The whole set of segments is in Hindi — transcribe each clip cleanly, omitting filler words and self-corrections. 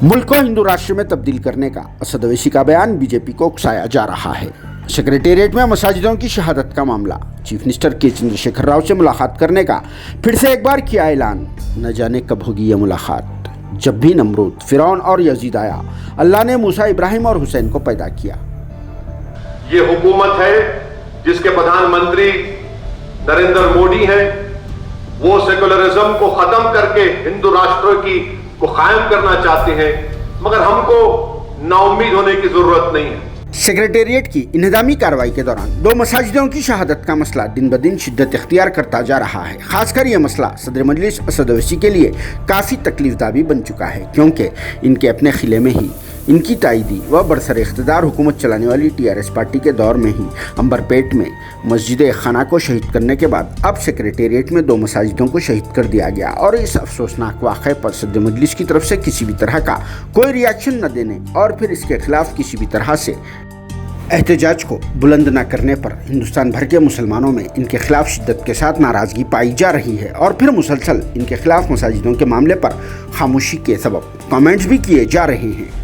मुल्क को हिंदू राष्ट्र में तब्दील करने का असद ओवैसी का बयान बीजेपी को उकसाया जा रहा है। सेक्रेटेरिएट में मसाजिदों की शहादत का मामला, चीफ मिनिस्टर के चंद्रशेखर राव से मुलाकात करने का फिर से एक बार किया ऐलान। न जाने कब होगी यह मुलाकात। जब भी नमरूद, फिरौन और यजीद आया, अल्लाह ने मूसा, इब्राहिम और हुसैन को पैदा किया। ये हुकूमत है जिसके प्रधानमंत्री नरेंद्र मोदी हैं। वो सेकुलरिज्म को खत्म करके हिंदू राष्ट्र को कायम करना चाहते हैं, मगर हमको नाउम्मीद होने की जरूरत नहीं है। सेक्रेटेरिएट की इन्हदामी कार्रवाई के दौरान दो मसाजिदों की शहादत का मसला दिन ब दिन शिद्दत इख्तियार करता जा रहा है। खासकर यह मसला सदर मजलिस असद ओवैसी के लिए काफ़ी तकलीफदा भी बन चुका है, क्योंकि इनके अपने खिले में ही इनकी ताईदी व बरसर इख्तिदार हुकूमत चलाने वाली TRS पार्टी के दौर में ही अंबरपेट में मस्जिद खाना को शहीद करने के बाद अब सेक्रेटेरिएट में दो मसाजिदों को शहीद कर दिया गया। और इस अफसोसनाक वाक़े पर सदर मजलिस की तरफ से किसी भी तरह का कोई रिएक्शन न देने और फिर इसके खिलाफ किसी भी तरह से एहतजाज को बुलंद न करने पर हिंदुस्तान भर के मुसलमानों में इनके खिलाफ शिद्दत के साथ नाराज़गी पाई जा रही है। और फिर मुसलसल इनके खिलाफ मसाजिदों के मामले पर खामोशी के सबब कमेंट्स भी किए जा रहे हैं।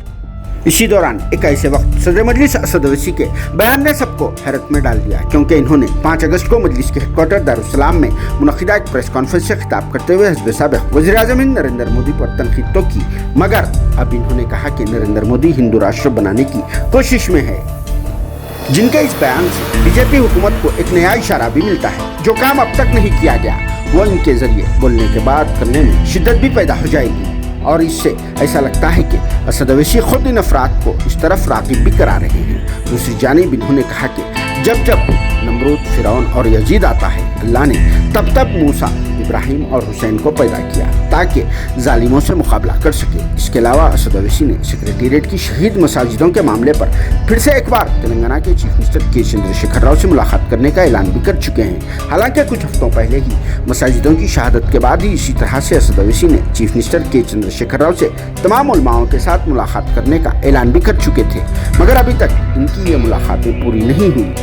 इसी दौरान एक ऐसे वक्त सदर मजलिस असद ओवैसी के बयान ने सबको हैरत में डाल दिया, क्योंकि इन्होंने 5 अगस्त को मजलिस के हेडक्वार्टर दारुस्सलाम में मुनक़िदा एक प्रेस कॉन्फ्रेंस से खिताब करते हुए हिज़्ब साबिक़ वज़ीर-ए-आज़म हिंद नरेंद्र मोदी पर तनकीद तो की, मगर अब इन्होंने कहा कि नरेंद्र मोदी हिंदू राष्ट्र बनाने की कोशिश में है। जिनके इस बयान से बीजेपी हुकूमत को एक नया इशारा भी मिलता है। जो काम अब तक नहीं किया गया वो इनके जरिए बोलने के बाद करने में शिद्दत भी पैदा हो जाएगी। और इससे ऐसा लगता है कि असद ओवैसी खुद इन अफराद को इस तरफ राग़िब भी करा रहे हैं। दूसरी जानिब इन्होंने कहा कि जब जब नमरूद, फिरौन और यजीद आता है, अल्लाह ने तब तब मूसा, इब्राहिम और हुसैन को पैदा किया ताकि जालिमों से मुकाबला कर सके। इसके अलावा असद ओवैसी ने सेक्रेटेरिएट की शहीद मसाजिदों के मामले पर फिर से एक बार तेलंगाना के चीफ मिनिस्टर के चंद्रशेखर राव से मुलाकात करने का ऐलान भी कर चुके हैं। हालांकि कुछ हफ्तों पहले ही मसाजिदों की शहादत के बाद ही इसी तरह से असद ओवैसी ने चीफ मिनिस्टर के चंद्रशेखर राव से तमाम उलमाओं के साथ मुलाकात करने का ऐलान भी कर चुके थे, मगर अभी तक इनकी ये मुलाकातें पूरी नहीं हुई,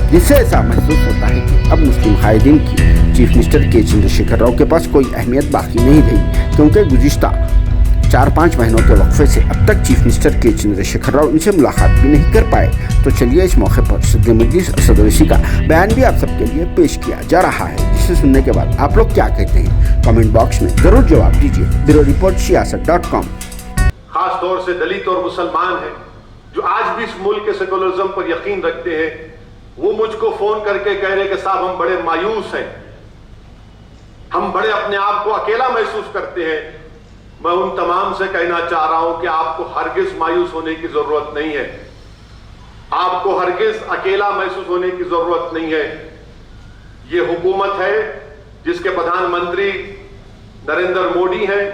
जिससे ऐसा महसूस होता है कि अब मुस्लिम कायदीन की चीफ मिनिस्टर के चंद्रशेखर राव के पास कोई अहमियत बाकी नहीं रही, क्योंकि गुज़िश्ता 4-5 महीनों के वक्फे से अब तक चीफ मिनिस्टर के चंद्रशेखर राव इनसे मुलाकात भी नहीं कर पाए। तो चलिए इस मौके पर सदर मजलिस असद ओवैसी का बयान भी आप सबके लिए पेश किया जा रहा है, जिसे सुनने के बाद आप लोग क्या कहते हैं कमेंट बॉक्स में ज़रूर जवाब दीजिए। Bureau report siyaasat.com। खास तौर से दलित और मुसलमान हैं जो आज भी इस मुल्क के सेकुलरिज्म पर यकीन रखते हैं, वो मुझको फोन करके कह रहे कि साहब हम बड़े मायूस हैं, हम बड़े अपने आप को अकेला महसूस करते हैं। मैं उन तमाम से कहना चाह रहा हूं कि आपको हरगिज मायूस होने की जरूरत नहीं है, आपको हरगिज अकेला महसूस होने की जरूरत नहीं है। ये हुकूमत है जिसके प्रधानमंत्री नरेंद्र मोदी हैं।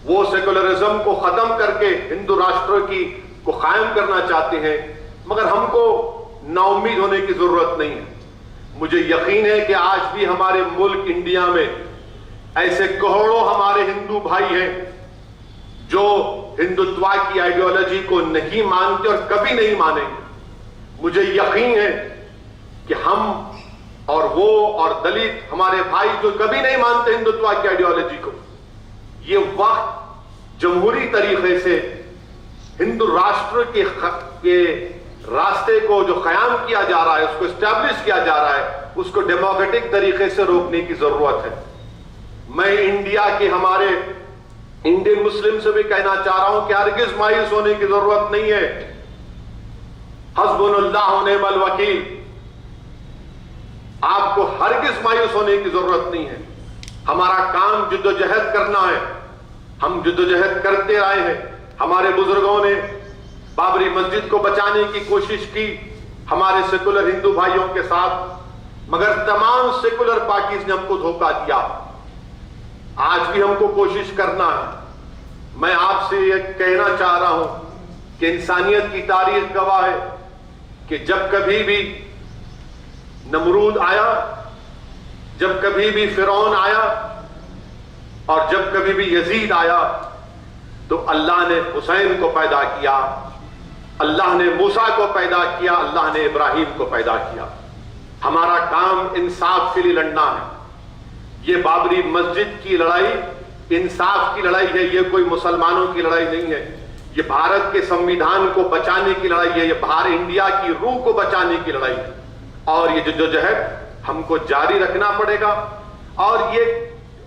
वो सेकुलरिज्म को खत्म करके हिंदू राष्ट्र को कायम करना चाहते हैं, मगर हमको नाउम्मीद होने की जरूरत नहीं है। मुझे यकीन है कि आज भी हमारे मुल्क इंडिया में ऐसे करोड़ों हमारे हिंदू भाई हैं जो हिंदुत्व की आइडियोलॉजी को नहीं मानते और कभी नहीं मानेंगे। मुझे यकीन है कि हम और वो और दलित हमारे भाई जो कभी नहीं मानते हिंदुत्व की आइडियोलॉजी को, ये वक्त जमहूरी तरीके से हिंदू राष्ट्र के रास्ते को जो कयाम किया जा रहा है, उसको एस्टैब्लिश किया जा रहा है, उसको डेमोक्रेटिक तरीके से रोकने की जरूरत है। मैं इंडिया के हमारे इंडियन मुस्लिम से भी कहना चाह रहा हूं कि हरगिज मायूस होने की जरूरत नहीं है। हस्बुनल्लाह व निअमल वकील, आपको हरगिज मायूस होने की जरूरत नहीं है। हमारा काम जिद्दोजहद करना है, हम जिद्दोजहद करते आए हैं। हमारे बुजुर्गों ने बाबरी मस्जिद को बचाने की कोशिश की हमारे सेकुलर हिंदू भाइयों के साथ, मगर तमाम सेकुलर पार्टीज ने हमको धोखा दिया। आज भी हमको कोशिश करना है। मैं आपसे यह कहना चाह रहा हूं कि इंसानियत की तारीख गवाह है कि जब कभी भी नमरूद आया, जब कभी भी फिरौन आया और जब कभी भी यजीद आया, तो अल्लाह ने हुसैन को पैदा किया, अल्लाह ने मूसा को पैदा किया, अल्लाह ने इब्राहिम को पैदा किया। हमारा काम इंसाफ के लिए लड़ना है। ये बाबरी मस्जिद की लड़ाई इंसाफ की लड़ाई है, ये कोई मुसलमानों की लड़ाई नहीं है। ये भारत के संविधान को बचाने की लड़ाई है, ये भारत इंडिया की रूह को बचाने की लड़ाई है। और ये जद्दोजहद हमको जारी रखना पड़ेगा। और ये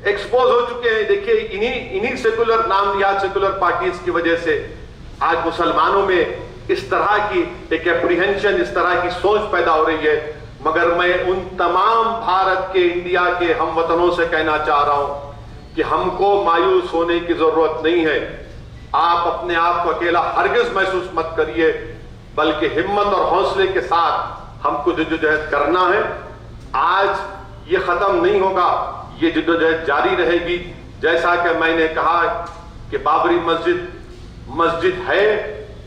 एक्सपोज हो चुके हैं, देखिए इन्हीं सेकुलर नाम या सेकुलर पार्टीज की वजह से आज मुसलमानों में इस तरह की एक एप्रीहेंशन, इस तरह की सोच पैदा हो रही है। मगर मैं उन तमाम भारत के, इंडिया के हमवतनों से कहना चाह रहा हूं कि हमको मायूस होने की जरूरत नहीं है। आप अपने आप को अकेला हरगिज महसूस मत करिए, बल्कि हिम्मत और हौसले के साथ हमको जद्दोजहद करना है। आज ये खत्म नहीं होगा, ये जद्दोजहद जारी रहेगी। जैसा कि मैंने कहा कि बाबरी मस्जिद है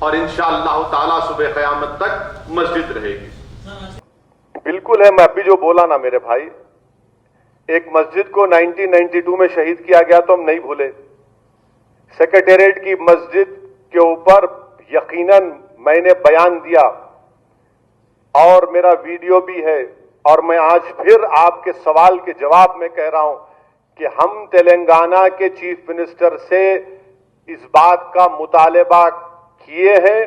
और इंशाअल्लाह ताला सुबह क़यामत तक मस्जिद रहेगी। बिल्कुल है, मैं अभी जो बोला ना मेरे भाई, एक मस्जिद को 1992 में शहीद किया गया तो हम नहीं भूले। सेक्रेटेरिएट की मस्जिद के ऊपर यकीनन मैंने बयान दिया और मेरा वीडियो भी है। और मैं आज फिर आपके सवाल के जवाब में कह रहा हूं कि हम तेलंगाना के चीफ मिनिस्टर से इस बात का मुतालबा किए हैं,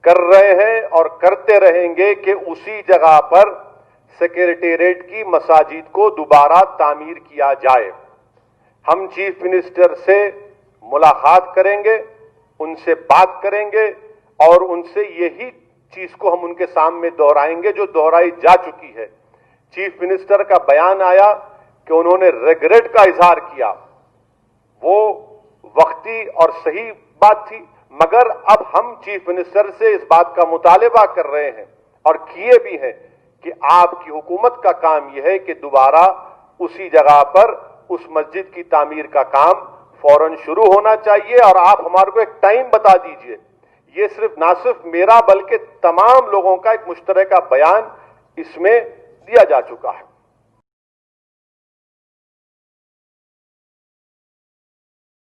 कर रहे हैं और करते रहेंगे कि उसी जगह पर सेक्रेटेरिएट की मसाजिद को दोबारा तामीर किया जाए। हम चीफ मिनिस्टर से मुलाकात करेंगे, उनसे बात करेंगे और उनसे यही चीज को हम उनके सामने दोहराएंगे जो दोहराई जा चुकी है। चीफ मिनिस्टर का बयान आया कि उन्होंने रिग्रेट का इजहार किया, वो वक्ती और सही बात थी, मगर अब हम चीफ मिनिस्टर से इस बात का मुतालबा कर रहे हैं और किए भी हैं कि आपकी हुकूमत का काम यह है कि दोबारा उसी जगह पर उस मस्जिद की तामीर का काम फौरन शुरू होना चाहिए। और आप हमारे को एक टाइम बता दीजिए। ये ना सिर्फ मेरा बल्कि तमाम लोगों का एक मुश्तरका बयान इसमें दिया जा चुका है।